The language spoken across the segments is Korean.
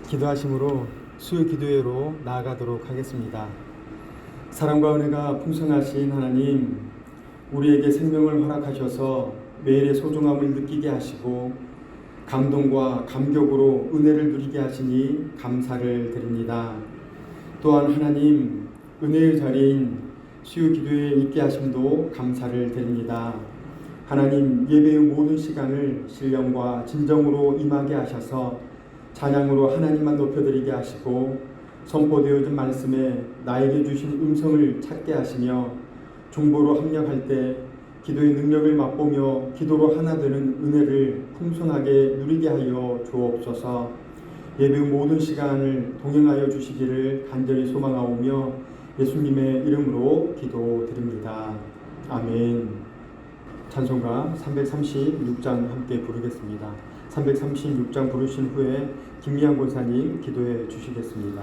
기도하심으로 수요 기도회로 나아가도록 하겠습니다. 사랑과 은혜가 풍성하신 하나님, 우리에게 생명을 허락하셔서 매일의 소중함을 느끼게 하시고 감동과 감격으로 은혜를 누리게 하시니 감사를 드립니다. 또한 하나님, 은혜의 자리인 수요 기도회에 있게 하심도 감사를 드립니다. 하나님, 예배의 모든 시간을 신령과 진정으로 임하게 하셔서 찬양으로 하나님만 높여드리게 하시고 선포되어진 말씀에 나에게 주신 음성을 찾게 하시며 중보로 합력할 때 기도의 능력을 맛보며 기도로 하나 되는 은혜를 풍성하게 누리게 하여 주옵소서. 예배 모든 시간을 동행하여 주시기를 간절히 소망하오며 예수님의 이름으로 기도드립니다. 아멘. 찬송가 336장 함께 부르겠습니다. 336장 부르신 후에 김미양 권사님 기도해 주시겠습니다.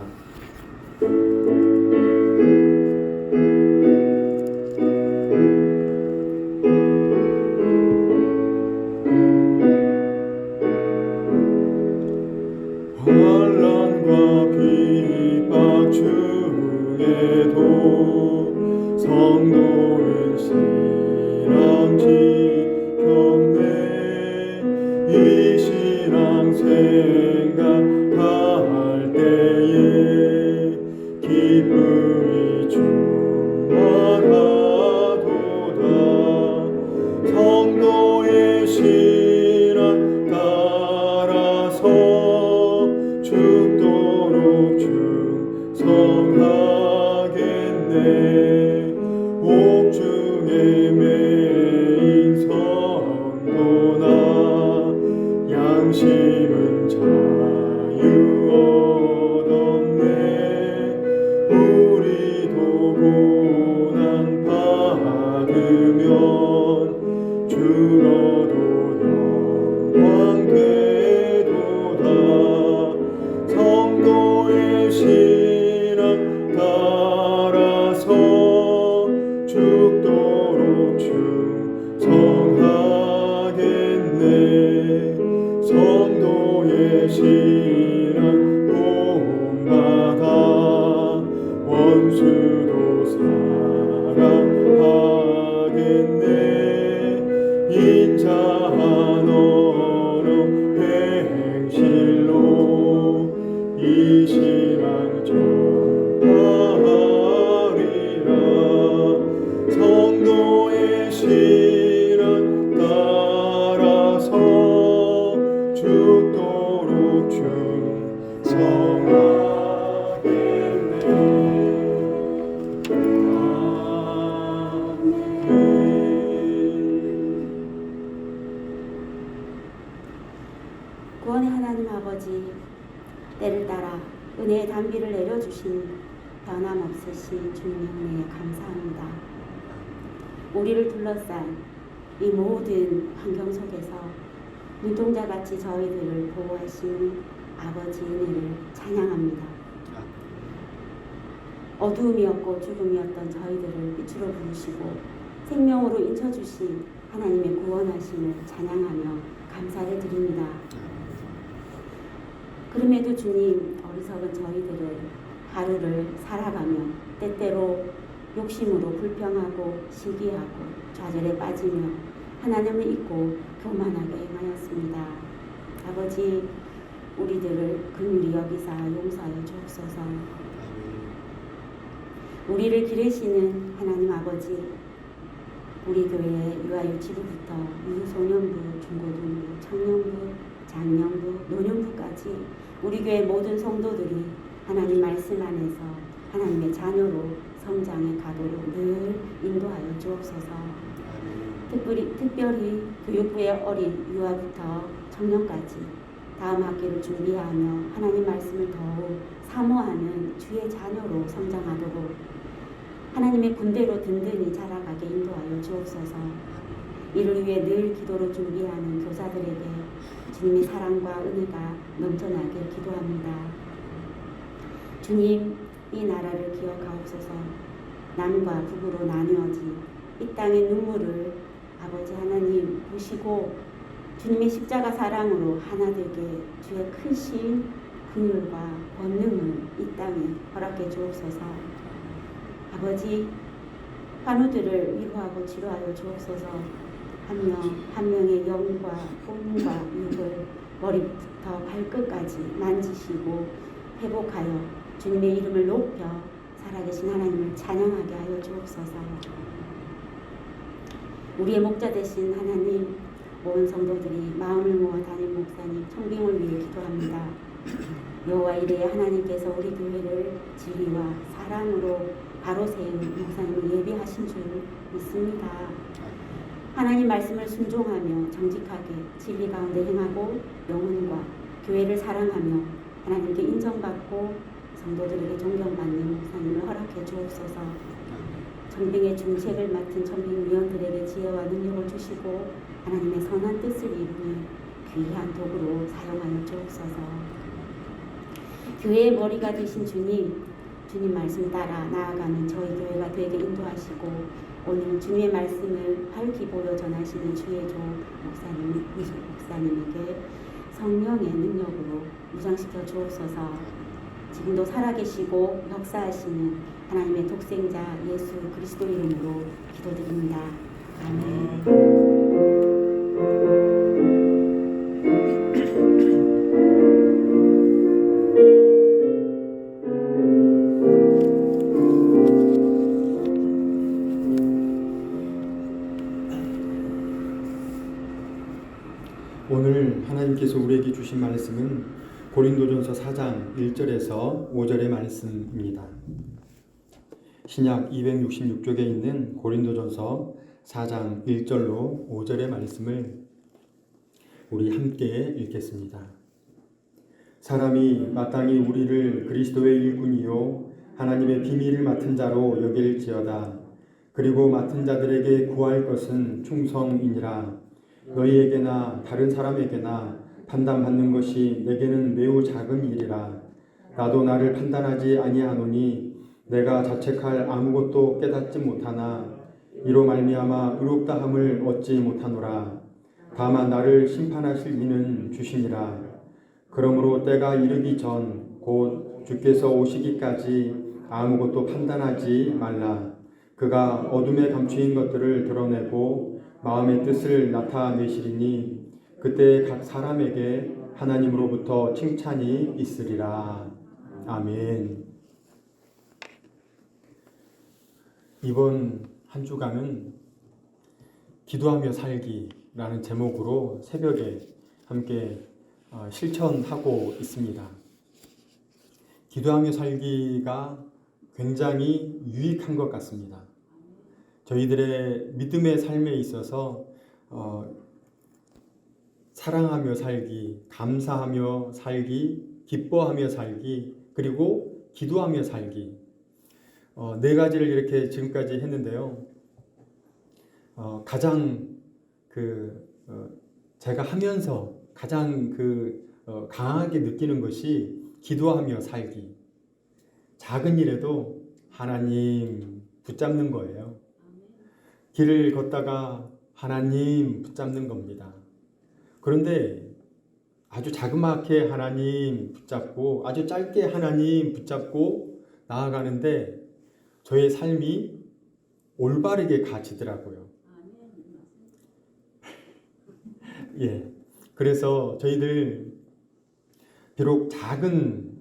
환난과 핍박 중에도 성도는 신앙 지켰네. 이 신앙 생각할 때에 기쁨이 충만하도다. 성도의 신앙 따라서 죽도록 충성하겠네. 옥중에 매인 성도나 양심은 자유 얻었네. 우리도 고난 받으면 주로도 영광 되도다. 성도의 신앙 따라서 죽도록 충성하겠네. 성도의 신앙 본받아 원수도 사랑하겠네. 인자한 언어 행실로 이 신앙 전하리라. 성도의 신앙 따라서 죽도록 충성하겠네. 구원의 하나님 아버지, 때를 따라 은혜의 단비를 내려주신 변함없으신 주님의 은혜에 감사합니다. 우리를 둘러싼 이 모든 환경 속에서 눈동자같이 저희들을 보호하시는 아버지 은혜를 찬양합니다. 어두움이었고 죽음이었던 저희들을 빛으로 부르시고 생명으로 인쳐주신 하나님의 구원하심을 찬양하며 감사를 드립니다. 그럼에도 주님, 어리석은 저희들은 하루를 살아가며 때때로 욕심으로 불평하고 시기하고 좌절에 빠지며 하나님을 잊고 교만하게 행하였습니다. 아버지, 우리들을 긍휼히 여기사 용서하여 주옵소서. 우리를 기르시는 하나님 아버지, 우리 교회 유아유치부부터 유소년부, 중고등부, 청년부, 장년부, 노년부까지 우리 교회 모든 성도들이 하나님 말씀 안에서 하나님의 자녀로 성장해 가도록 늘 인도하여 주옵소서. 특별히 교육부의 어린 유아부터 청년까지 다음 학기를 준비하며 하나님 말씀을 더욱 사모하는 주의 자녀로 성장하도록 하나님의 군대로 든든히 자라가게 인도하여 주옵소서. 이를 위해 늘 기도로 준비하는 교사들에게 주님의 사랑과 은혜가 넘쳐나길 기도합니다. 주님, 이 나라를 기억하옵소서. 남과 북으로 나누어진 이 땅의 눈물을 아버지 하나님 보시고 주님의 십자가 사랑으로 하나 되게 주의 크신 긍휼과 권능을 이 땅에 허락해 주옵소서. 아버지, 환우들을 위로하고 치료하여 주옵소서. 한 명 한 명의 영과 몸과 육을 머리부터 발끝까지 만지시고 회복하여 주님의 이름을 높여 살아계신 하나님을 찬양하게 하여 주옵소서. 우리의 목자 되신 하나님, 온 성도들이 마음을 모아 담임 목사님 청빙을 위해 기도합니다. 여호와 이레의 하나님께서 우리 교회를 진리와 사랑으로 바로 세운 목사님을 예비하신 줄 믿습니다. 하나님 말씀을 순종하며 정직하게 진리 가운데 행하고 영혼과 교회를 사랑하며 하나님께 인정받고 성도들에게 존경받는 목사님을 허락해 주옵소서. 청빙의 중책을 맡은 청빙위원들에게 지혜와 능력을 주시고 하나님의 선한 뜻을 이루는 귀한 도구로 사용하여 주옵소서. 교회의 머리가 되신 주님 말씀 따라 나아가는 저희 교회가 되게 인도하시고 오늘 주님의 말씀을 밝히 보여 전하시는 주의 종 목사님에게 성령의 능력으로 무장시켜 주옵소서. 지금도 살아계시고 역사하시는 하나님의 독생자 예수 그리스도 이름으로 기도드립니다. 아멘. 오늘 하나님께서 우리에게 주신 말씀은 고린도전서 4장 1절에서 5절의 말씀입니다. 신약 266쪽에 있는 고린도전서 4장 1절로 5절의 말씀을 우리 함께 읽겠습니다. 사람이 마땅히 우리를 그리스도의 일꾼이요 하나님의 비밀을 맡은 자로 여길지어다. 그리고 맡은 자들에게 구할 것은 충성이니라. 너희에게나 다른 사람에게나 판단받는 것이 내게는 매우 작은 일이라. 나도 나를 판단하지 아니하노니 내가 자책할 아무것도 깨닫지 못하나 이로 말미암아 의롭다함을 얻지 못하노라. 다만 나를 심판하실 이는 주시니라. 그러므로 때가 이르기 전 곧 주께서 오시기까지 아무것도 판단하지 말라. 그가 어둠에 감추인 것들을 드러내고 마음의 뜻을 나타내시리니 그때 각 사람에게 하나님으로부터 칭찬이 있으리라. 아멘. 이번 한 주간은 기도하며 살기라는 제목으로 새벽에 함께 실천하고 있습니다. 기도하며 살기가 굉장히 유익한 것 같습니다. 저희들의 믿음의 삶에 있어서 사랑하며 살기, 감사하며 살기, 기뻐하며 살기, 그리고 기도하며 살기, 네 가지를 이렇게 지금까지 했는데요. 가장 제가 하면서 가장 강하게 느끼는 것이 기도하며 살기. 작은 일에도 하나님 붙잡는 거예요. 길을 걷다가 하나님 붙잡는 겁니다. 그런데 아주 자그맣게 하나님 붙잡고 아주 짧게 하나님 붙잡고 나아가는데 저의 삶이 올바르게 가지더라고요. 예. 그래서 저희들 비록 작은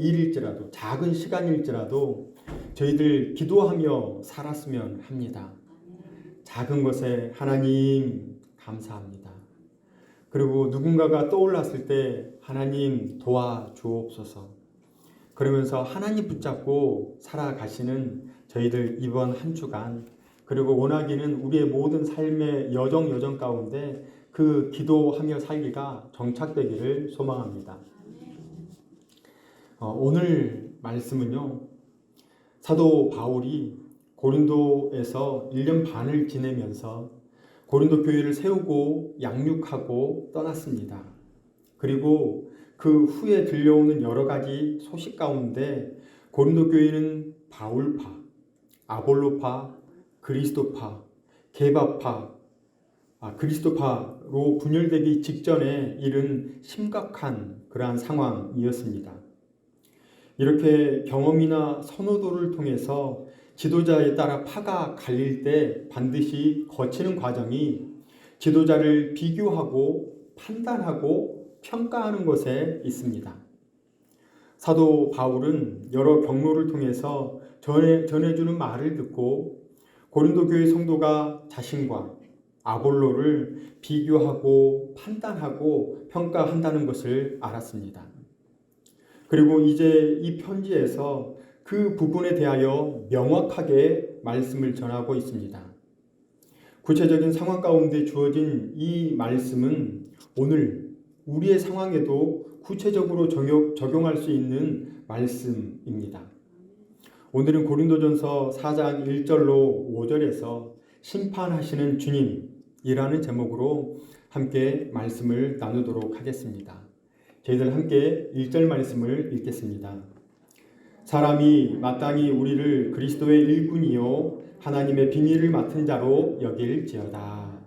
일일지라도 작은 시간일지라도 저희들 기도하며 살았으면 합니다. 작은 것에 하나님 감사합니다. 그리고 누군가가 떠올랐을 때 하나님 도와주옵소서. 그러면서 하나님 붙잡고 살아가시는 저희들 이번 한 주간, 그리고 원하기는 우리의 모든 삶의 여정 가운데 그 기도하며 살기가 정착되기를 소망합니다. 오늘 말씀은요, 사도 바울이 고린도에서 1년 반을 지내면서 고린도 교회를 세우고 양육하고 떠났습니다. 그리고 그 후에 들려오는 여러 가지 소식 가운데 고린도 교회는 바울파, 아볼로파, 그리스도파, 게바파, 그리스도파 교회로 분열되기 직전에 이른 심각한 그러한 상황이었습니다. 이렇게 경험이나 선호도를 통해서 지도자에 따라 파가 갈릴 때 반드시 거치는 과정이 지도자를 비교하고 판단하고 평가하는 것에 있습니다. 사도 바울은 여러 경로를 통해서 전해주는 말을 듣고 고린도 교회 성도가 자신과 아볼로를 비교하고 판단하고 평가한다는 것을 알았습니다. 그리고 이제 이 편지에서 그 부분에 대하여 명확하게 말씀을 전하고 있습니다. 구체적인 상황 가운데 주어진 이 말씀은 오늘 우리의 상황에도 구체적으로 적용할 수 있는 말씀입니다. 오늘은 고린도전서 4장 1절로 5절에서 심판하시는 주님이라는 제목으로 함께 말씀을 나누도록 하겠습니다. 저희들 함께 1절 말씀을 읽겠습니다. 사람이 마땅히 우리를 그리스도의 일꾼이요 하나님의 비밀을 맡은 자로 여길지어다.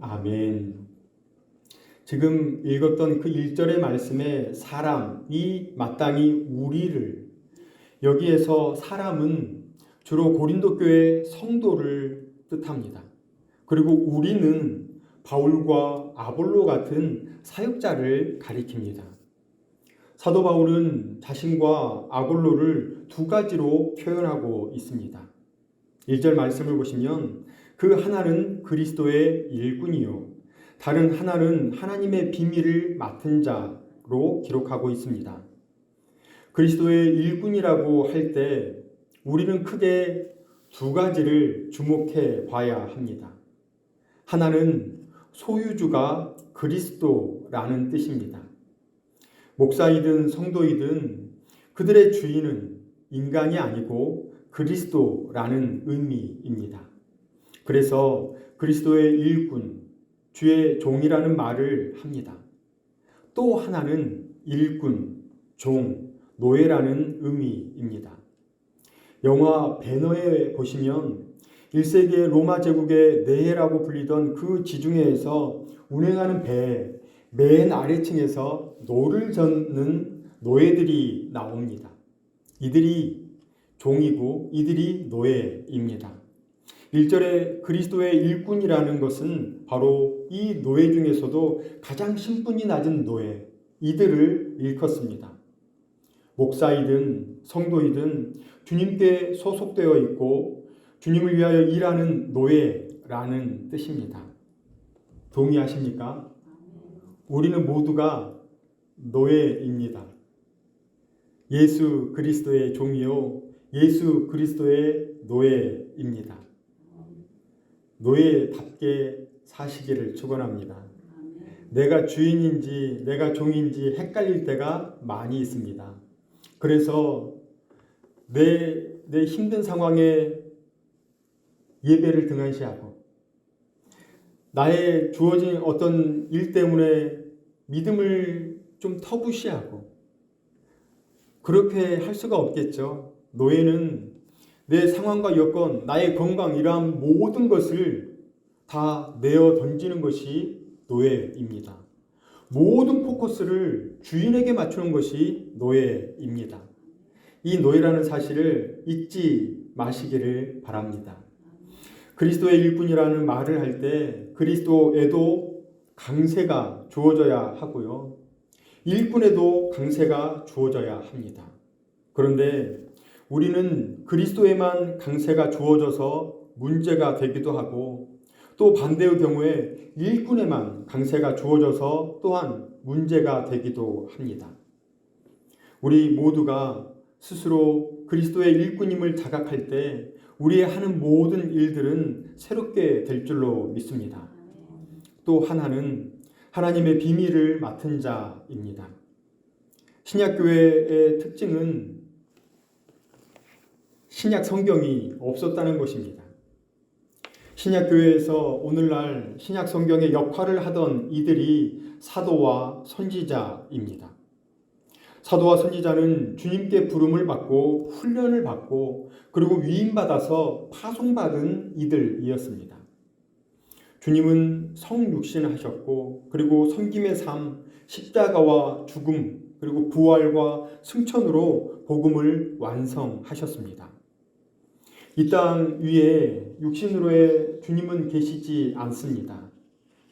아멘. 지금 읽었던 그 1절의 말씀에 사람이 마땅히 우리를, 여기에서 사람은 주로 고린도 교회 성도를 뜻합니다. 그리고 우리는 바울과 아볼로 같은 사역자를 가리킵니다. 사도 바울은 자신과 아볼로를 두 가지로 표현하고 있습니다. 1절 말씀을 보시면 그 하나는 그리스도의 일꾼이요 다른 하나는 하나님의 비밀을 맡은 자로 기록하고 있습니다. 그리스도의 일꾼이라고 할 때 우리는 크게 두 가지를 주목해 봐야 합니다. 하나는 소유주가 그리스도라는 뜻입니다. 목사이든 성도이든 그들의 주인은 인간이 아니고 그리스도라는 의미입니다. 그래서 그리스도의 일꾼, 주의 종이라는 말을 합니다. 또 하나는 일꾼, 종, 노예라는 의미입니다. 영화 배너에 보시면 1세기의 로마 제국의 내해라고 불리던 그 지중해에서 운행하는 배의 맨 아래층에서 노를 젓는 노예들이 나옵니다. 이들이 종이고 이들이 노예입니다. 1절에 그리스도의 일꾼이라는 것은 바로 이 노예 중에서도 가장 신분이 낮은 노예, 이들을 일컫습니다. 목사이든 성도이든 주님께 소속되어 있고 주님을 위하여 일하는 노예라는 뜻입니다. 동의하십니까? 우리는 모두가 노예입니다. 예수 그리스도의 종이요 예수 그리스도의 노예입니다. 노예답게 사시기를 축원합니다. 내가 주인인지 내가 종인지 헷갈릴 때가 많이 있습니다. 그래서 내 힘든 상황에 예배를 등한시하고 나의 주어진 어떤 일 때문에 믿음을 좀 터부시하고 그렇게 할 수가 없겠죠. 노예는 내 상황과 여건, 나의 건강 이러한 모든 것을 다 내어 던지는 것이 노예입니다. 모든 포커스를 주인에게 맞추는 것이 노예입니다. 이 노예라는 사실을 잊지 마시기를 바랍니다. 그리스도의 일꾼이라는 말을 할 때 그리스도에도 강세가 주어져야 하고요. 일꾼에도 강세가 주어져야 합니다. 그런데 우리는 그리스도에만 강세가 주어져서 문제가 되기도 하고 또 반대의 경우에 일꾼에만 강세가 주어져서 또한 문제가 되기도 합니다. 우리 모두가 스스로 그리스도의 일꾼임을 자각할 때 우리의 하는 모든 일들은 새롭게 될 줄로 믿습니다. 또 하나는 하나님의 비밀을 맡은 자입니다. 신약교회의 특징은 신약 성경이 없었다는 것입니다. 신약교회에서 오늘날 신약 성경의 역할을 하던 이들이 사도와 선지자입니다. 사도와 선지자는 주님께 부름을 받고 훈련을 받고 그리고 위임받아서 파송받은 이들이었습니다. 주님은 성육신하셨고 그리고 섬김의 삶, 십자가와 죽음, 그리고 부활과 승천으로 복음을 완성하셨습니다. 이 땅 위에 육신으로의 주님은 계시지 않습니다.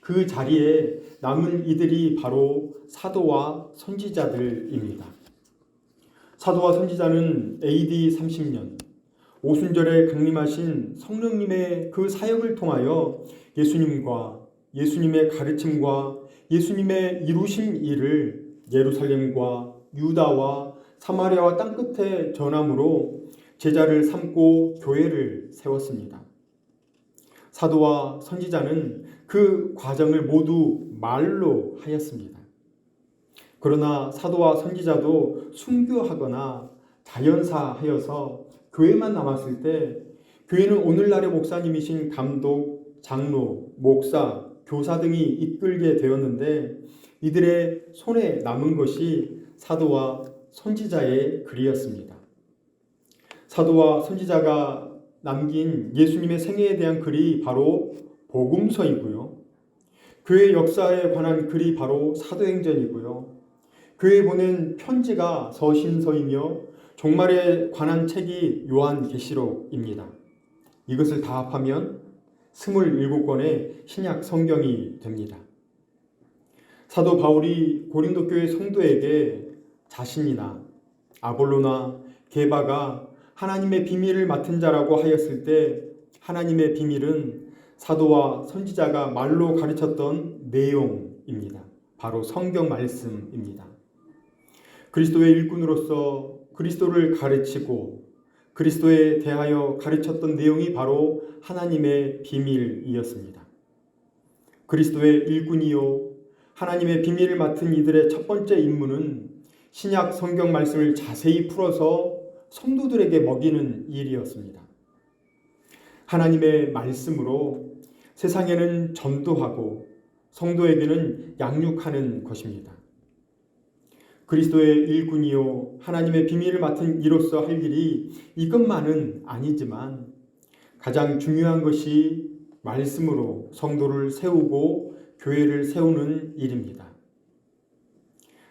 그 자리에 남은 이들이 바로 사도와 선지자들입니다. 사도와 선지자는 AD 30년 오순절에 강림하신 성령님의 그 사역을 통하여 예수님과 예수님의 가르침과 예수님의 이루신 일을 예루살렘과 유다와 사마리아와 땅끝에 전함으로 제자를 삼고 교회를 세웠습니다. 사도와 선지자는 그 과정을 모두 말로 하였습니다. 그러나 사도와 선지자도 순교하거나 자연사하여서 교회만 남았을 때 교회는 오늘날의 목사님이신 감독, 장로, 목사, 교사 등이 이끌게 되었는데 이들의 손에 남은 것이 사도와 선지자의 글이었습니다. 사도와 선지자가 남긴 예수님의 생애에 대한 글이 바로 복음서이고요. 교회 역사에 관한 글이 바로 사도행전이고요. 교회에 보낸 편지가 서신서이며 종말에 관한 책이 요한계시록입니다. 이것을 다 합하면 27권의 신약 성경이 됩니다. 사도 바울이 고린도 교회 성도에게 자신이나 아볼로나 게바가 하나님의 비밀을 맡은 자라고 하였을 때 하나님의 비밀은 사도와 선지자가 말로 가르쳤던 내용입니다. 바로 성경 말씀입니다. 그리스도의 일꾼으로서 그리스도를 가르치고 그리스도에 대하여 가르쳤던 내용이 바로 하나님의 비밀이었습니다. 그리스도의 일꾼이요 하나님의 비밀을 맡은 이들의 첫 번째 임무는 신약 성경 말씀을 자세히 풀어서 성도들에게 먹이는 일이었습니다. 하나님의 말씀으로 세상에는 전도하고 성도에게는 양육하는 것입니다. 그리스도의 일꾼이요 하나님의 비밀을 맡은 이로서 할 일이 이것만은 아니지만 가장 중요한 것이 말씀으로 성도를 세우고 교회를 세우는 일입니다.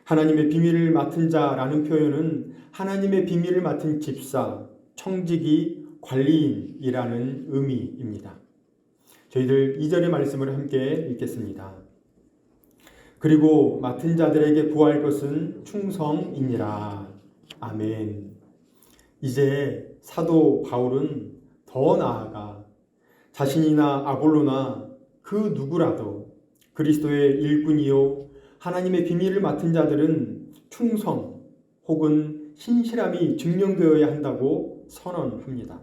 하나님의 비밀을 맡은 자라는 표현은 하나님의 비밀을 맡은 집사, 청지기, 관리인이라는 의미입니다. 저희들 2절의 말씀을 함께 읽겠습니다. 그리고 맡은 자들에게 구할 것은 충성이니라. 아멘. 이제 사도 바울은 더 나아가 자신이나 아볼로나 그 누구라도 그리스도의 일꾼이요 하나님의 비밀을 맡은 자들은 충성 혹은 신실함이 증명되어야 한다고 선언합니다.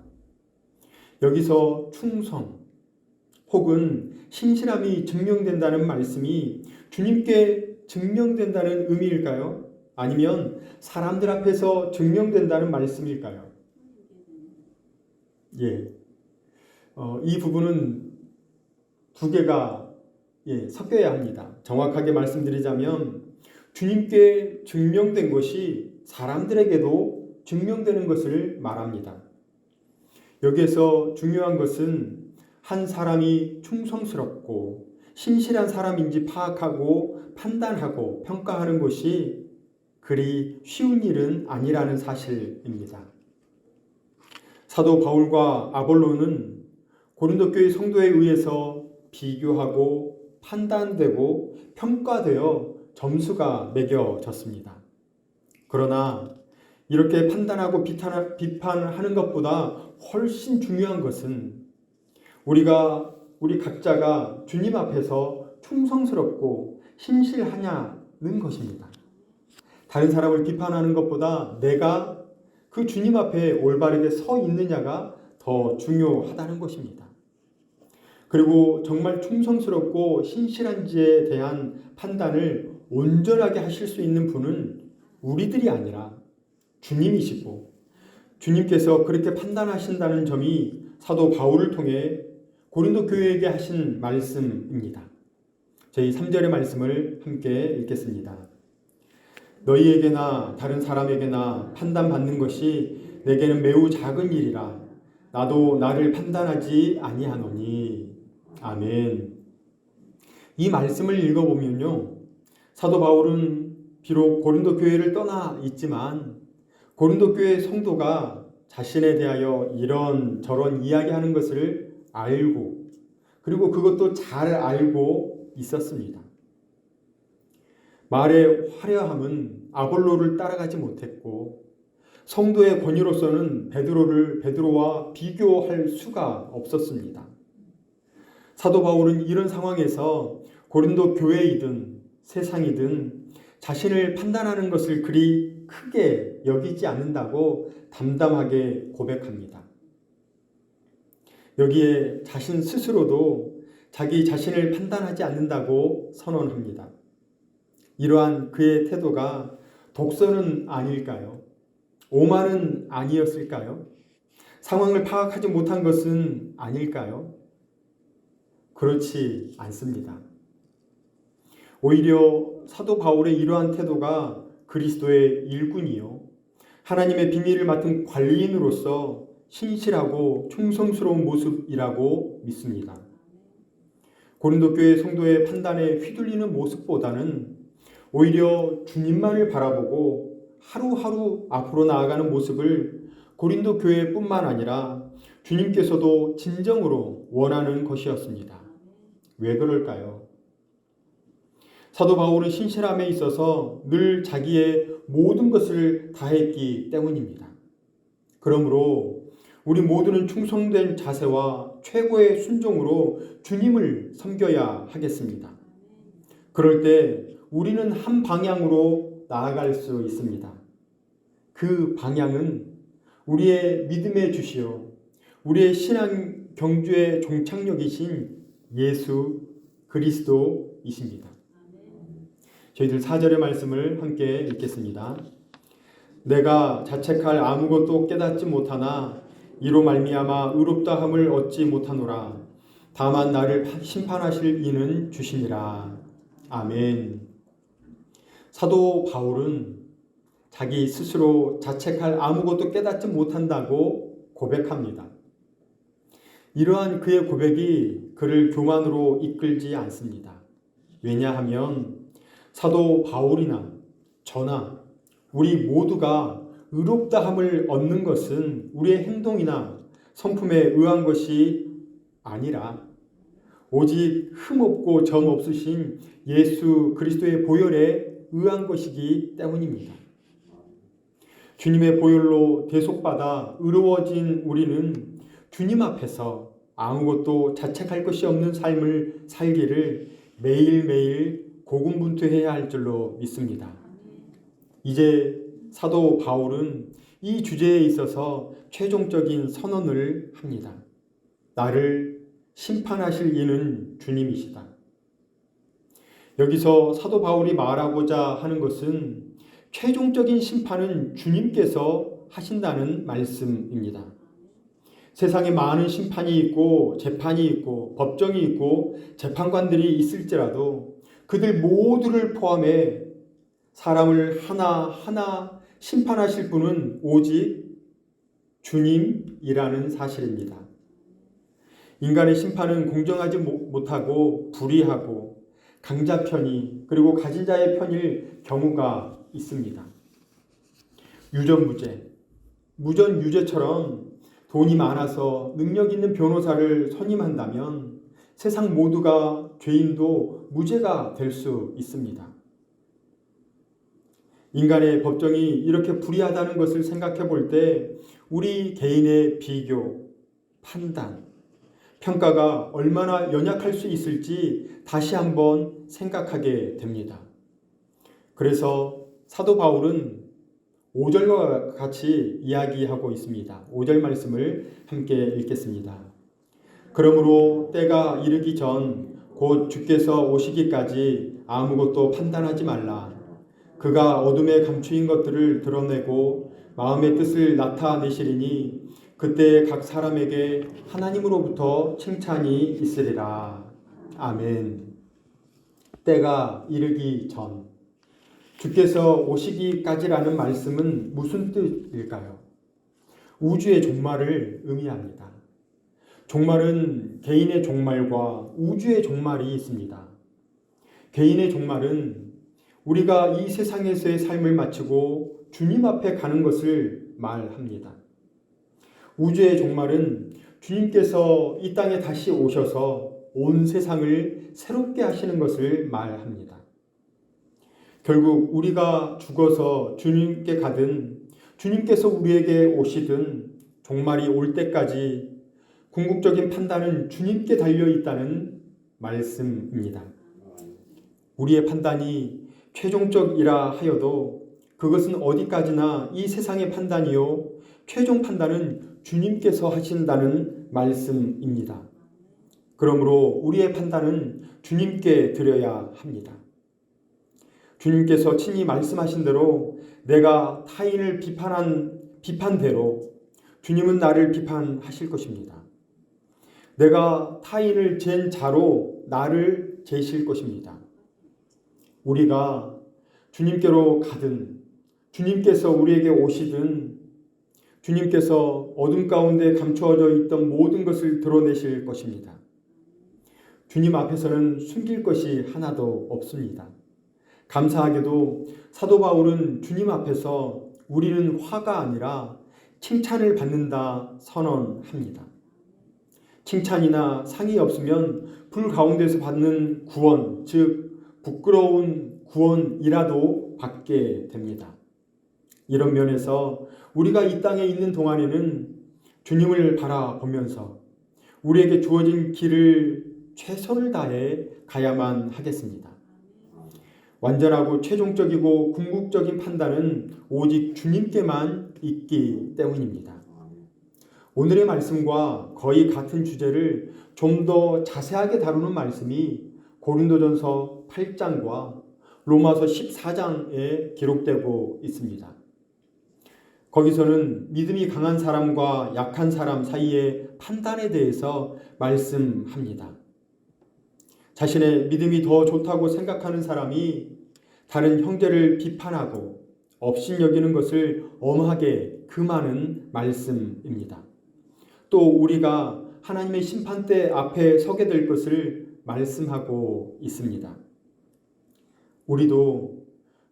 여기서 충성 혹은 신실함이 증명된다는 말씀이 주님께 증명된다는 의미일까요? 아니면 사람들 앞에서 증명된다는 말씀일까요? 이 부분은 두 개가 섞여야 합니다. 정확하게 말씀드리자면 주님께 증명된 것이 사람들에게도 증명되는 것을 말합니다. 여기에서 중요한 것은 한 사람이 충성스럽고 신실한 사람인지 파악하고 판단하고 평가하는 것이 그리 쉬운 일은 아니라는 사실입니다. 사도 바울과 아볼로는 고린도 교회 성도에 의해서 비교하고 판단되고 평가되어 점수가 매겨졌습니다. 그러나 이렇게 판단하고 비판하는 것보다 훨씬 중요한 것은 우리 각자가 주님 앞에서 충성스럽고 신실하냐는 것입니다. 다른 사람을 비판하는 것보다 내가 그 주님 앞에 올바르게 서 있느냐가 더 중요하다는 것입니다. 그리고 정말 충성스럽고 신실한지에 대한 판단을 온전하게 하실 수 있는 분은 우리들이 아니라 주님이시고 주님께서 그렇게 판단하신다는 점이 사도 바울을 통해 고린도 교회에게 하신 말씀입니다. 저희 3절의 말씀을 함께 읽겠습니다. 너희에게나 다른 사람에게나 판단받는 것이 내게는 매우 작은 일이라 나도 나를 판단하지 아니하노니. 아멘. 이 말씀을 읽어보면요, 사도 바울은 비록 고린도 교회를 떠나 있지만 고린도 교회 성도가 자신에 대하여 이런 저런 이야기하는 것을 알고, 그리고 그것도 잘 알고 있었습니다. 말의 화려함은 아볼로를 따라가지 못했고, 성도의 권위로서는 베드로와 비교할 수가 없었습니다. 사도 바울은 이런 상황에서 고린도 교회이든 세상이든 자신을 판단하는 것을 그리 크게 여기지 않는다고 담담하게 고백합니다. 여기에 자신 스스로도 자기 자신을 판단하지 않는다고 선언합니다. 이러한 그의 태도가 독선은 아닐까요? 오만은 아니었을까요? 상황을 파악하지 못한 것은 아닐까요? 그렇지 않습니다. 오히려 사도 바울의 이러한 태도가 그리스도의 일꾼이요, 하나님의 비밀을 맡은 관리인으로서 신실하고 충성스러운 모습이라고 믿습니다. 고린도 교회 성도의 판단에 휘둘리는 모습보다는 오히려 주님만을 바라보고 하루하루 앞으로 나아가는 모습을 고린도 교회뿐만 아니라 주님께서도 진정으로 원하는 것이었습니다. 왜 그럴까요? 사도 바울은 신실함에 있어서 늘 자기의 모든 것을 다했기 때문입니다. 그러므로 우리 모두는 충성된 자세와 최고의 순종으로 주님을 섬겨야 하겠습니다. 그럴 때 우리는 한 방향으로 나아갈 수 있습니다. 그 방향은 우리의 믿음의 주시요, 우리의 신앙 경주의 종착역이신 예수 그리스도이십니다. 저희들 4절의 말씀을 함께 읽겠습니다. 내가 자책할 아무것도 깨닫지 못하나 이로 말미암아 의롭다함을 얻지 못하노라. 다만 나를 심판하실 이는 주시니라. 아멘. 사도 바울은 자기 스스로 자책할 아무것도 깨닫지 못한다고 고백합니다. 이러한 그의 고백이 그를 교만으로 이끌지 않습니다. 왜냐하면 사도 바울이나 저나 우리 모두가 의롭다함을 얻는 것은 우리의 행동이나 성품에 의한 것이 아니라 오직 흠없고 점 없으신 예수 그리스도의 보혈에 의한 것이기 때문입니다. 주님의 보혈로 대속받아 의로워진 우리는 주님 앞에서 아무것도 자책할 것이 없는 삶을 살기를 매일매일 고군분투해야 할 줄로 믿습니다. 이제 사도 바울은 이 주제에 있어서 최종적인 선언을 합니다. 나를 심판하실 이는 주님이시다. 여기서 사도 바울이 말하고자 하는 것은 최종적인 심판은 주님께서 하신다는 말씀입니다. 세상에 많은 심판이 있고 재판이 있고 법정이 있고 재판관들이 있을지라도 그들 모두를 포함해 사람을 하나하나 심판하실 분은 오직 주님이라는 사실입니다. 인간의 심판은 공정하지 못하고 불의하고 강자 편이 그리고 가진 자의 편일 경우가 있습니다. 유전무죄, 무전유죄처럼 돈이 많아서 능력 있는 변호사를 선임한다면 세상 모두가 죄인도 무죄가 될 수 있습니다. 인간의 법정이 이렇게 불의하다는 것을 생각해 볼 때 우리 개인의 비교, 판단, 평가가 얼마나 연약할 수 있을지 다시 한번 생각하게 됩니다. 그래서 사도 바울은 5절과 같이 이야기하고 있습니다. 5절 말씀을 함께 읽겠습니다. 그러므로 때가 이르기 전 곧 주께서 오시기까지 아무것도 판단하지 말라. 그가 어둠에 감추인 것들을 드러내고 마음의 뜻을 나타내시리니 그때 각 사람에게 하나님으로부터 칭찬이 있으리라. 아멘. 때가 이르기 전, 주께서 오시기까지라는 말씀은 무슨 뜻일까요? 우주의 종말을 의미합니다. 종말은 개인의 종말과 우주의 종말이 있습니다. 개인의 종말은 우리가 이 세상에서의 삶을 마치고 주님 앞에 가는 것을 말합니다. 우주의 종말은 주님께서 이 땅에 다시 오셔서 온 세상을 새롭게 하시는 것을 말합니다. 결국 우리가 죽어서 주님께 가든 주님께서 우리에게 오시든 종말이 올 때까지 궁극적인 판단은 주님께 달려 있다는 말씀입니다. 우리의 판단이 최종적이라 하여도 그것은 어디까지나 이 세상의 판단이요 최종 판단은 주님께서 하신다는 말씀입니다. 그러므로 우리의 판단은 주님께 드려야 합니다. 주님께서 친히 말씀하신 대로 내가 타인을 비판한 비판대로 주님은 나를 비판하실 것입니다. 내가 타인을 잰 자로 나를 재실 것입니다. 우리가 주님께로 가든 주님께서 우리에게 오시든 주님께서 어둠 가운데 감추어져 있던 모든 것을 드러내실 것입니다. 주님 앞에서는 숨길 것이 하나도 없습니다. 감사하게도 사도 바울은 주님 앞에서 우리는 화가 아니라 칭찬을 받는다 선언합니다. 칭찬이나 상이 없으면 불 가운데서 받는 구원, 즉 부끄러운 구원이라도 받게 됩니다. 이런 면에서 우리가 이 땅에 있는 동안에는 주님을 바라보면서 우리에게 주어진 길을 최선을 다해 가야만 하겠습니다. 완전하고 최종적이고 궁극적인 판단은 오직 주님께만 있기 때문입니다. 오늘의 말씀과 거의 같은 주제를 좀 더 자세하게 다루는 말씀이 고린도전서 8장과 로마서 14장에 기록되고 있습니다. 거기서는 믿음이 강한 사람과 약한 사람 사이의 판단에 대해서 말씀합니다. 자신의 믿음이 더 좋다고 생각하는 사람이 다른 형제를 비판하고 업신여기는 것을 엄하게 금하는 말씀입니다. 또 우리가 하나님의 심판대 앞에 서게 될 것을 말씀하고 있습니다. 우리도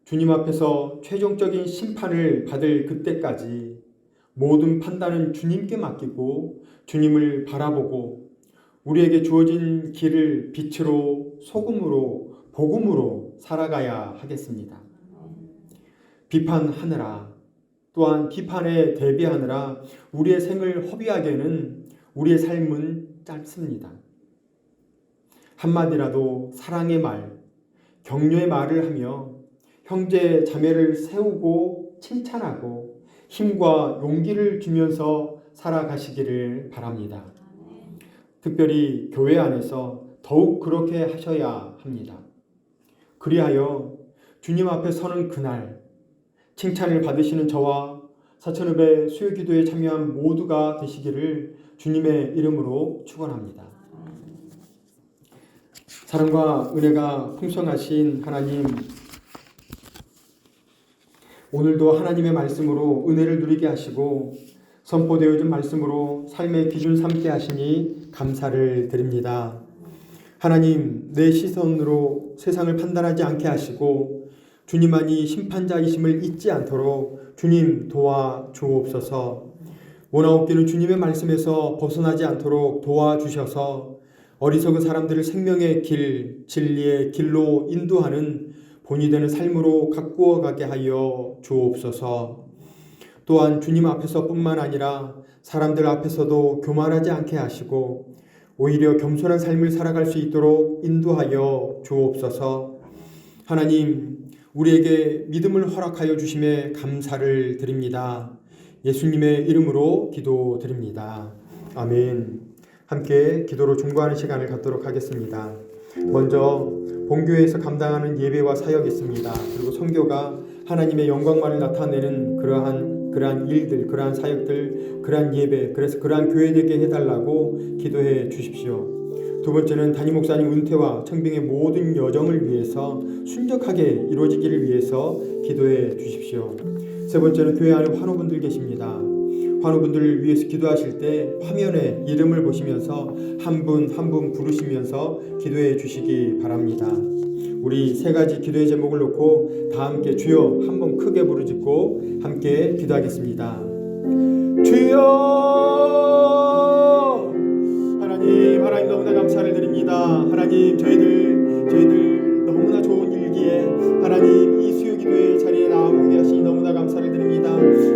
주님 앞에서 최종적인 심판을 받을 그때까지 모든 판단은 주님께 맡기고 주님을 바라보고 우리에게 주어진 길을 빛으로 소금으로 복음으로 살아가야 하겠습니다. 비판하느라 또한 비판에 대비하느라 우리의 생을 허비하기에는 우리의 삶은 짧습니다. 한마디라도 사랑의 말, 격려의 말을 하며 형제 자매를 세우고 칭찬하고 힘과 용기를 주면서 살아가시기를 바랍니다. 특별히 교회 안에서 더욱 그렇게 하셔야 합니다. 그리하여 주님 앞에 서는 그날 칭찬을 받으시는 저와 사천읍의 수요기도에 참여한 모두가 되시기를 주님의 이름으로 축원합니다. 사랑과 은혜가 풍성하신 하나님, 오늘도 하나님의 말씀으로 은혜를 누리게 하시고 선포되어진 말씀으로 삶의 기준 삼게 하시니 감사를 드립니다. 하나님, 내 시선으로 세상을 판단하지 않게 하시고 주님만이 심판자이심을 잊지 않도록 주님 도와주옵소서. 원하옵기는 주님의 말씀에서 벗어나지 않도록 도와주셔서 어리석은 사람들을 생명의 길, 진리의 길로 인도하는 본이 되는 삶으로 가꾸어 가게 하여 주옵소서. 또한 주님 앞에서 뿐만 아니라 사람들 앞에서도 교만하지 않게 하시고 오히려 겸손한 삶을 살아갈 수 있도록 인도하여 주옵소서. 하나님, 우리에게 믿음을 허락하여 주심에 감사를 드립니다. 예수님의 이름으로 기도드립니다. 아멘. 함께 기도로 중보하는 시간을 갖도록 하겠습니다. 먼저 본교회에서 감당하는 예배와 사역이 있습니다. 그리고 선교가 하나님의 영광만을 나타내는 그러한 일들, 그러한 사역들, 그러한 예배, 그래서 그러한 교회 되게 해달라고 기도해 주십시오. 두 번째는 담임 목사님 은퇴와 청빙의 모든 여정을 위해서 순적하게 이루어지기를 위해서 기도해 주십시오. 세 번째는 교회 안에 환우분들 계십니다. 환우분들을 위해서 기도하실 때 화면에 이름을 보시면서 한 분 한 분 부르시면서 기도해 주시기 바랍니다. 우리 세 가지 기도의 제목을 놓고 다 함께 주여 한번 크게 부르짖고 함께 기도하겠습니다. 주여, 하나님 너무나 감사를 드립니다. 하나님 저희들 너무나 좋은 일기에 하나님 이 수요 기도의 자리에 나오게 하시니 너무나 감사를 드립니다.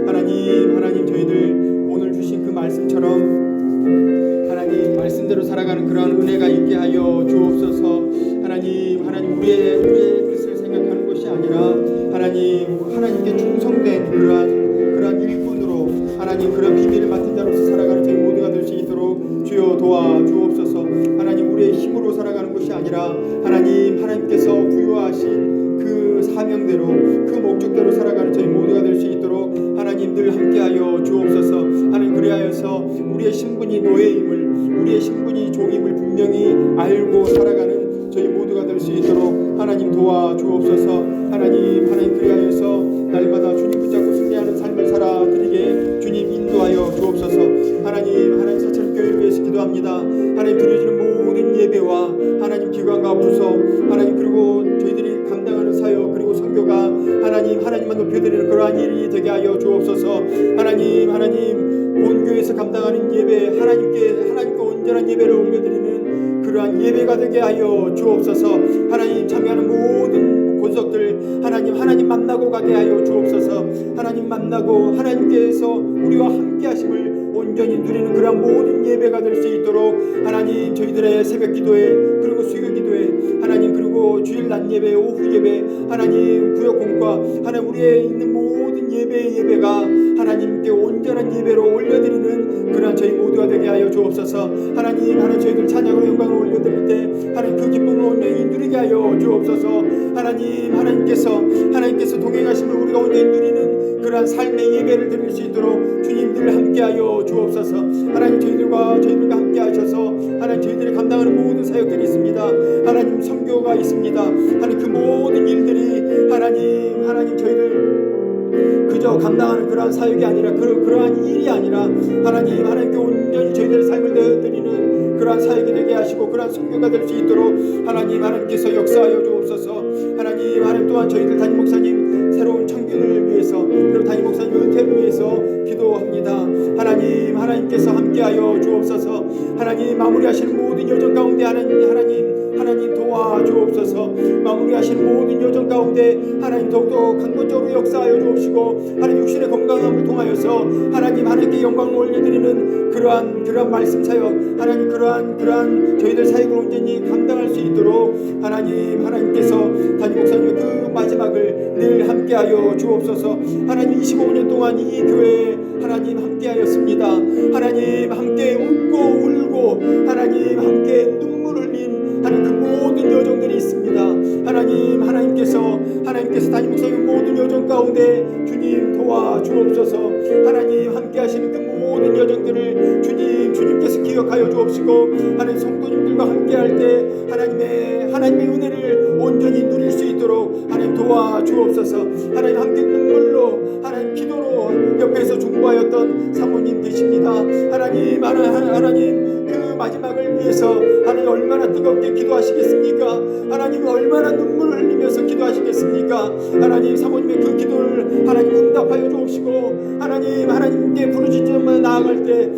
하나님 저희들 오늘 주신 그 말씀처럼 하나님 말씀대로 살아가는 그러한 은혜가 있게 하여 주옵소서. 하나님 우리의 뜻을 생각하는 것이 아니라 하나님께 충성된 그러한 일꾼으로 하나님 그런 비밀을 맡은 자로서 살아가는 저희 모두가 될 수 있도록 주여 도와주옵소서. 하나님 우리의 힘으로 살아가는 것이 아니라 하나님께서 부여하신 그 사명대로 그 목적대로 살아가는 저희 모두가 될 수 있도록 하나님 늘 함께하여 주옵소서. 하나님 그리하여서 우리의 신분이 노예임을 우리의 신분이 종임을 분명히 알고 살아가는 저희 모두가 될 수 있도록 하나님 도와주옵소서. 하나님 그리하여서 날마다 주님 붙잡고 승리하는 삶을 살아드리게 주님 인도하여 주옵소서. 하나님 사철교회를 위해서 기도합니다. 하나님 드려지는 모든 예배와 하나님 기관과 부서 그리고 저희들이 감당하는 사역 그리고 선교가 하나님만 높여드리는 그러한 일이 되게 하여 주옵소서. 하나님 본교회에서 감당하는 예배 하나님께 온전한 예배를 올려드리는 그러한 예배가 되게 하여 주옵소서. 하나님 참여하는 모든 권속들 하나님 만나고 가게 하여 주옵소서. 하나님 만나고 하나님께서 우리와 함께 하심을 온전히 누리는 그러한 모든 예배가 될 수 있도록 하나님 저희들의 새벽 기도회 그리고 수요 기도회 그리고 주일 낮 예배 오후 예배 구역 공과 우리의 있는 모든 예배가 하나님께 온전한 예배로 올려드리는 그러한 저희 모두가 되게 하여 주옵소서. 하나님 저희들 찬양으로 영광을 올려드릴 때 그 기쁨을 온전히 누리게 하여 주옵소서. 하나님께서 동행하심을 우리가 온전히 누리는 그러한 삶의 예배를 드릴 수 있도록 주님 늘 함께하여 주옵소서. 저희들과 함께 하셔서 저희들이 감당하는 모든 사역들이 있습니다. 선교가 있습니다. 그 모든 일들이 저희들 그저 감당하는 그러한 사역이 아니라 그러한 일이 아니라 하나님께 온전히 저희들의 삶을 내어드리는 그러한 사역이 되게 하시고 그러한 선교가 될 수 있도록 하나님께서 역사하여 주옵소서. 하나님 또한 저희들 담임 목사님 새로운 청년을 위해서 그리고 담임 목사님 은퇴를 위해서 기도합니다. 하나님께서 함께하여 주옵소서. 마무리하시는 모든 여정 가운데 하나님 도와주옵소서. 마무리하시는 모든 여정 가운데 더욱더 강건적으로 역사하여 주옵시고 육신의 건강함을 통하여서 하나님께 영광을 올려드리는 그러한 말씀 사역 그러한 저희들 사역을 온전히 감당할 수 있도록 하나님께서 담임 목사님의 그 마지막을 늘 함께하여 주옵소서. 25년 동안 이 교회에 함께하였습니다. 함께 웃고 울고 함께 눈물을 흘린 그 모든 여정들이 있습니다. 하나님께서 담임 목사님 모든 여정 가운데 주님 도와주옵소서. 함께 하시는 그 모든 여정들을 주님께서 기억하여 주옵시고 성도님들과 함께 할 때 하나님의 은혜를 온전히 누릴 수 있도록 도와주옵소서. 함께 눈물로 기도로 옆에서 중보하였던 사모님 계십니다. 그 마지막을 위해서 얼마나 뜨겁게 기도하시겠습니까? 얼마나 눈물을 흘리면서 기도하시겠습니까? 사모님의 그 기도를 응답하여 주옵시고 하나님께 부르짖으며 나아갈 때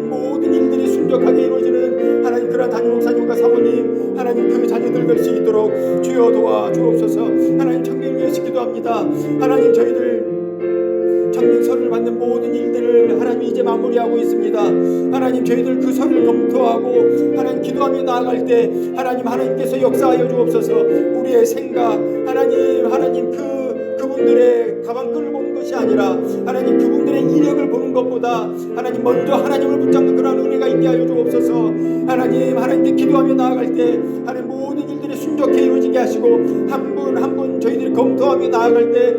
모든 일들이 순적하게 이루어지는 그런 담임 목사님과 사모님 그 자녀들 될 수 있도록 주여 도와주옵소서. 청년을 위해서 기도합니다. 저희들 청명서를 받는 모든 일들을 이제 마무리하고 있습니다. 저희들 그 서를 검토하고 기도하며 나아갈 때 하나님께서 역사하여 주옵소서. 우리의 생각 그분들의 가방끈을 보는 것이 아니라 그분들의 이력을 보는 것보다 먼저 하나님을 붙잡는 그런 은혜가 있게 하여 주옵소서. 하나님께 기도하며 나아갈 때 모든 일들이 순적히 이루어지게 하시고 한 분 한 분 저희들이 검토하며 나아갈 때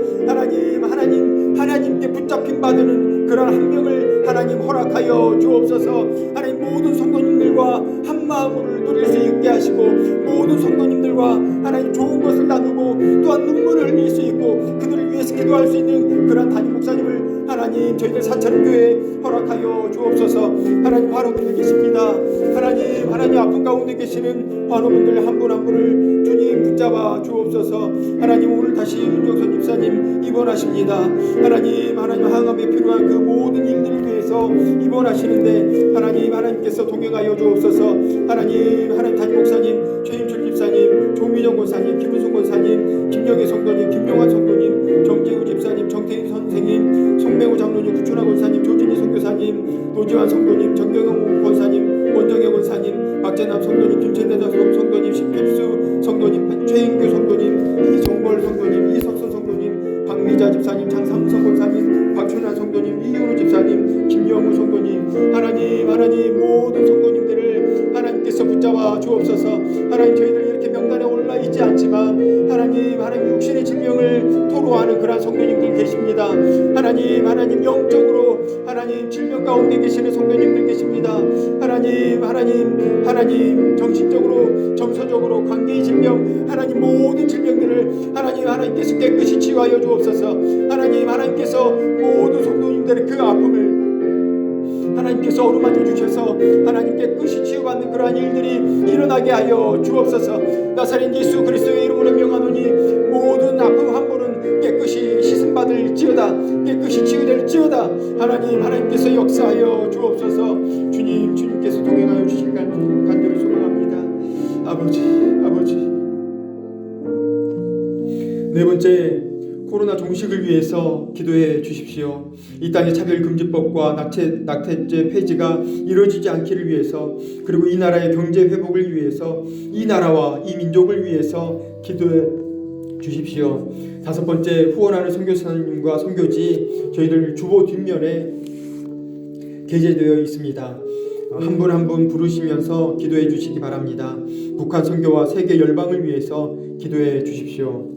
하나님께 붙잡힌 받는 그런 한 명을 허락하여 주옵소서. 모든 성도님들과 한 마음을 누릴 수 있게 하시고 모든 성도님들과 좋은 것을 나누고 또한 눈물을 흘릴 수 있고 그들을 위해서 기도할 수 있는 그런 담임 목사님을 저희들 사찰교회에 하여 주옵소서. 하나님 환우분들 계십니다. 하나님 아픈 가운데 계시는 환우분들 한 분 한 분을 주님 붙잡아 주옵소서. 하나님 오늘 다시 윤정선 집사님 입원하십니다. 하나님 항암에 필요한 그 모든 일들을 위해서 입원하시는데 하나님께서 동행하여 주옵소서. 하나님 담임 목사님, 최임철 집사님, 조민정 권사님, 김은숙 권사님, 김영애 성도님, 김용환 성도님, 정재우 집사님, 정태희 선생님, 송명호 장로님, 구춘하 권사님, 조진희 선교사님, 노지환 성도님, 정경영 권사님, 원정혜 권사님, 박재남 성도님, 김천대자 성도님, 신필수 성도님, 최인규 성도님, 이종걸 성도님, 이석선 성도님, 박미자 집사님, 장삼성 권사님, 박춘환 성도님, 이윤우 집사님, 김영우 성도님, 하나님 모든 성도님들을 하나님께서 붙잡아 주옵소서. 하나님 저희들 이렇게 명단에 올라 있지 않지만 하나님 육신의 질병을 토로하는 그러한 성도님들 계십니다. 하나님 영적으로 하나님 질병 가운데 계시는 성도님들 계십니다. 하나님 정신적으로 정서적으로 관계의 질병 하나님 모든 질병들을 하나님께서 깨끗이 치유하여 주옵소서. 하나님께서 모든 성도님들의 그 아픔을 하나님께서 어루만져 주셔서 하나님 깨끗이 치유받는 그러한 일들이 일어나게 하여 주옵소서. 나사렛 예수 그리스도의 이름으로 명하노니 모든 아픔 한 분은 깨끗이 씻음받을지어다, 깨끗이 치유될지어다. 하나님께서 역사하여 주옵소서. 주님께서 동행하여 주실 간절히 소망합니다. 아버지. 네 번째, 코로나 종식을 위해서 기도해 주십시오. 이 땅의 차별금지법과 낙태죄 폐지가 이루어지지 않기를 위해서, 그리고 이 나라의 경제 회복을 위해서, 이 나라와 이 민족을 위해서 기도해 주십시오. 다섯 번째, 후원하는 선교사님과 선교지 저희들 주보 뒷면에 게재되어 있습니다. 한 분 한 분 부르시면서 기도해 주시기 바랍니다. 북한 선교와 세계 열방을 위해서 기도해 주십시오.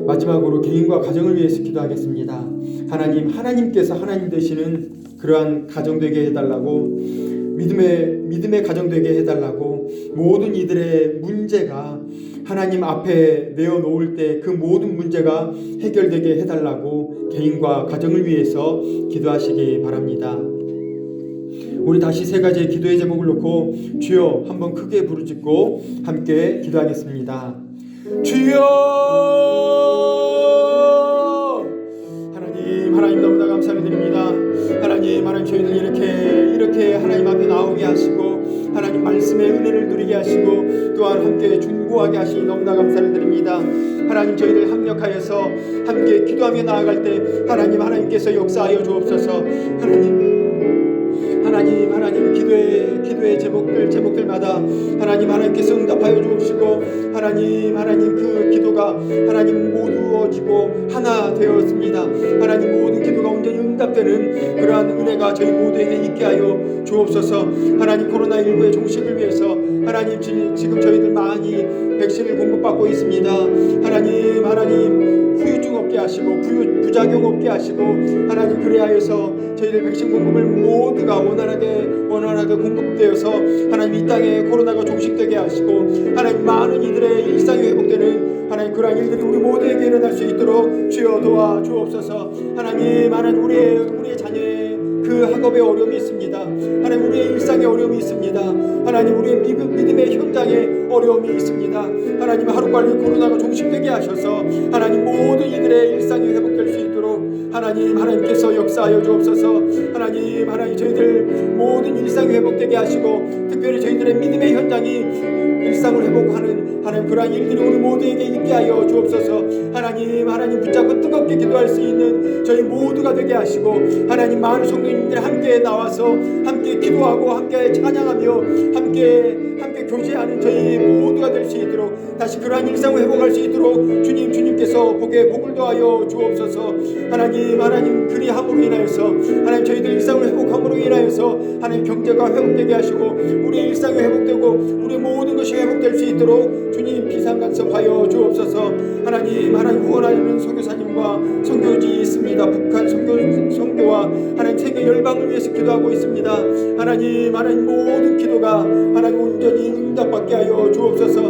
마지막으로 개인과 가정을 위해서 기도하겠습니다. 하나님께서 하나님 되시는 그러한 가정 되게 해달라고, 믿음의 가정 되게 해달라고, 모든 이들의 문제가 하나님 앞에 내어놓을 때 그 모든 문제가 해결되게 해달라고 개인과 가정을 위해서 기도하시기 바랍니다. 우리 다시 세 가지의 기도의 제목을 놓고 주여 한번 크게 부르짖고 함께 기도하겠습니다. 주여! 하나님 너무나 감사를 드립니다. 하나님 저희들 이렇게 하나님 앞에 나오게 하시고 하나님 말씀의 은혜를 누리게 하시고 또한 함께 중보하게 하시니 너무나 감사를 드립니다. 하나님 저희들 합력하여서 함께 기도하며 나아갈 때 하나님께서 역사하여 주옵소서. 하나님 기도의 제목들마다 하나님께서 응답하여 주옵시고 하나님 그 기도가 모두어지고 하나 되었습니다. 모든 기도가 온전히 응답되는 그러한 은혜가 저희 모두에게 있게 하여 주옵소서. 코로나19의 종식을 위해서 지금 저희들 많이 백신을 공급받고 있습니다. 후유증 없게 하시고 부작용 없게 하시고 그래하여서 저희들 백신 공급을 모두가 원활하게 공급되어서 이 땅에 코로나가 종식되게 하시고 많은 이들의 일상이 회복되는 그러한 일들이 우리 모두에게 일어날 수 있도록 주여 도와 주옵소서. 우리의 자녀의 그 학업에 어려움이 있습니다. 우리의 일상에 어려움이 있습니다. 우리의 믿음의 현장에 어려움이 있습니다. 하루빨리 코로나가 종식되게 하셔서 모든 이들의 일상이 회복될 수 있도록 하나님께서 역사하여 주옵소서. 저희들 모든 일상이 회복되게 하시고 특별히 저희들의 믿음의 현장이 일상을 회복하는 그러한 일들이 우리 모두에게 있게 하여 주옵소서. 붙잡고 뜨겁게 기도할 수 있는 저희 모두가 되게 하시고 많은 성도님들 함께 나와서 함께 기도하고 함께 찬양하며 함께 교제하는 저희 모두가 될 수 있도록 다시 그러한 일상을 회복할 수 있도록 주님께서 복을 더하여 주옵소서. 그리함으로 인하여서 저희들 일상을 회복함으로 인하여서 경제가 회복되게 하시고 우리의 일상이 회복되고 우리의 모든 것이 회복될 수 있도록 주님 비상간섭하여 주옵소서. 후원하는 선교사님과 선교지 있습니다. 북한 선교와 세계 열방을 위해서 기도하고 있습니다. 모든 기도가 온전히 응답받게 하여 주옵소서.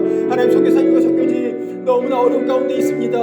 선교사님과 선교지 너무나 어려운 가운데 있습니다.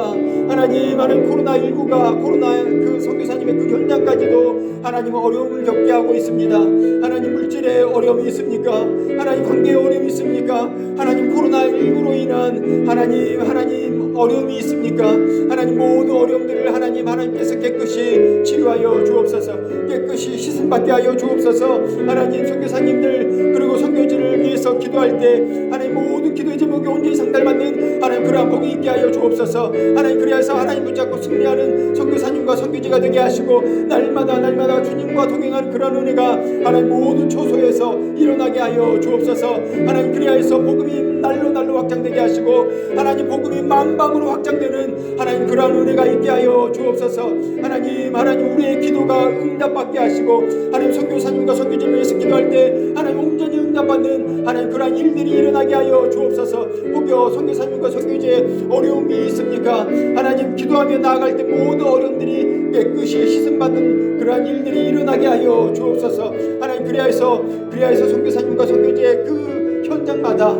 하나님 코로나19가 코로나 그 선교사님의 그 현장까지도 하나님 어려움을 겪게 하고 있습니다. 하나님 물질에 어려움이 있습니까? 하나님 관계에 어려움이 있습니까? 하나님 코로나19로 인한 하나님 어려움이 있습니까? 하나님 모든 어려움들을 하나님께서 깨끗이 치유하여 주옵소서. 깨끗이 씻음받게 하여 주옵소서. 하나님 선교사님들 그리고 선교지를 위해서 기도할 때 하나님 모든 기도의 제목이 온전히 상달받는 하나님 그러한 복이 있게 하여 주옵소서. 하나님 그리하여서 하나님 붙잡고 승리하는 선교사님과 선교지가 되게 하시고 날마다 주님과 동행하는 그런 은혜가 하나님 모든 초소에서 일어나게 하여 주옵소서. 하나님 그리하여서 복음이 날로 확장되게 하시고 하나님 복음이 만방으로 확장되는 하나님 그러한 은혜가 있게 하여 주옵소서. 하나님 우리의 기도가 응답받게 하시고 하나님 선교사님과 선교지를 위해서 기도할 때 하나님 온전히 응답받는 하나님 그러한 일들이 일어나게 하여 주옵소서. 혹여 선교사님과 선교지에 어려움이 있습니까? 하나님 기도하며 나아갈 때 모든 어려움들이 깨끗이 씻음받는 그러한 일들이 일어나게 하여 주옵소서. 하나님 그리하여서 선교사님과 선교지의 그 현장마다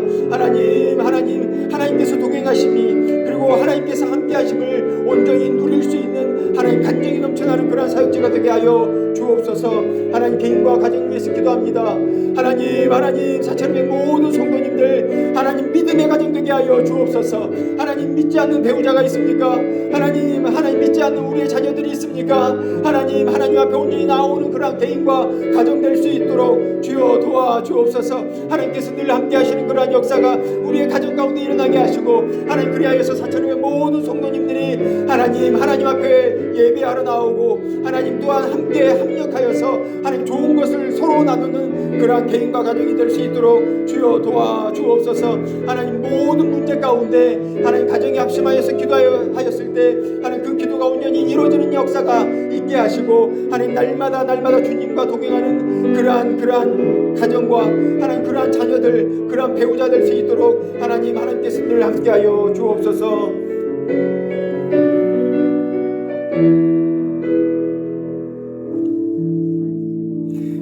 하나님께서 동행하심이 그리고 하나님께서 함께하심을 온전히 누릴 수 있는 하나님 간증이 넘쳐나는 그러한 사역지가 되게 하여 주옵소서. 하나님 개인과 가정을 위해서 기도합니다. 하나님 사천의 모든 성도님들 하나님 믿음의 가정 되게 하여 주옵소서. 하나님 믿지 않는 배우자가 있습니까? 하나님 믿지 않는 우리의 자녀들이 있습니까? 하나님 앞에 온전히 나오는 그러한 개인과 가정 될 수 있도록 주여 도와주옵소서. 하나님께서 늘 함께 하시는 그러한 역사가 우리의 가정 가운데 일어나게 하시고 하나님 그리하여서 사천의 모든 성도님들이 하나님 앞에 예배하러 나오고 하나님 또한 함께 합력하여서 하나님 좋은 것을 서로 나누는 그러한 개인과 가정이 될 수 있도록 주여 도와주옵소서. 하나님 모든 문제 가운데 하나님 가정이 합심하여서 기도하였을 때 하나님 그 기도가 온전히 이루어지는 역사가 있게 하시고 하나님 날마다 주님과 동행하는 그러한 가정과 하나님 그러한 자녀들 그러한 배우자 될 수 있도록 하나님께서 늘 함께하여 주옵소서.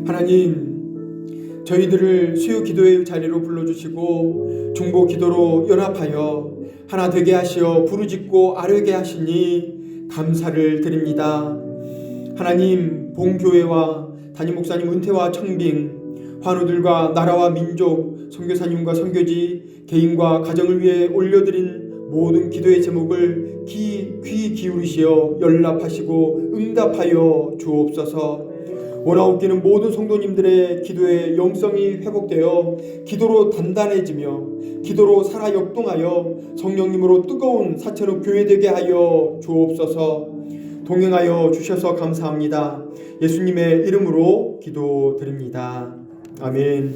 하나님 저희들을 수요 기도의 자리로 불러주시고 중보 기도로 연합하여 하나 되게 하시어 부르짖고 아뢰게 하시니 감사를 드립니다. 하나님 본교회와 담임 목사님 은퇴와 청빙 환우들과 나라와 민족 선교사님과 선교지 개인과 가정을 위해 올려드린 모든 기도의 제목을 귀 기울이시어 연락하시고 응답하여 주옵소서. 원하옵기는 모든 성도님들의 기도의 영성이 회복되어 기도로 단단해지며 기도로 살아 역동하여 성령님으로 뜨거운 사천읍 교회 되게 하여 주옵소서. 동행하여 주셔서 감사합니다. 예수님의 이름으로 기도드립니다. 아멘.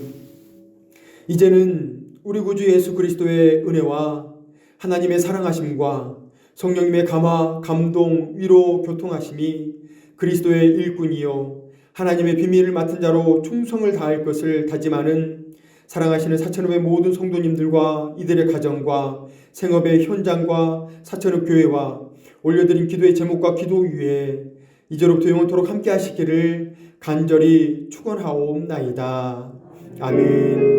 이제는 우리 구주 예수 그리스도의 은혜와 하나님의 사랑하심과 성령님의 감화, 감동, 위로, 교통하심이 그리스도의 일꾼이요 하나님의 비밀을 맡은 자로 충성을 다할 것을 다짐하는 사랑하시는 사천읍의 모든 성도님들과 이들의 가정과 생업의 현장과 사천읍 교회와 올려드린 기도의 제목과 기도 위에 이제로부터 영원토록 함께 하시기를 간절히 축원하옵나이다. 아멘.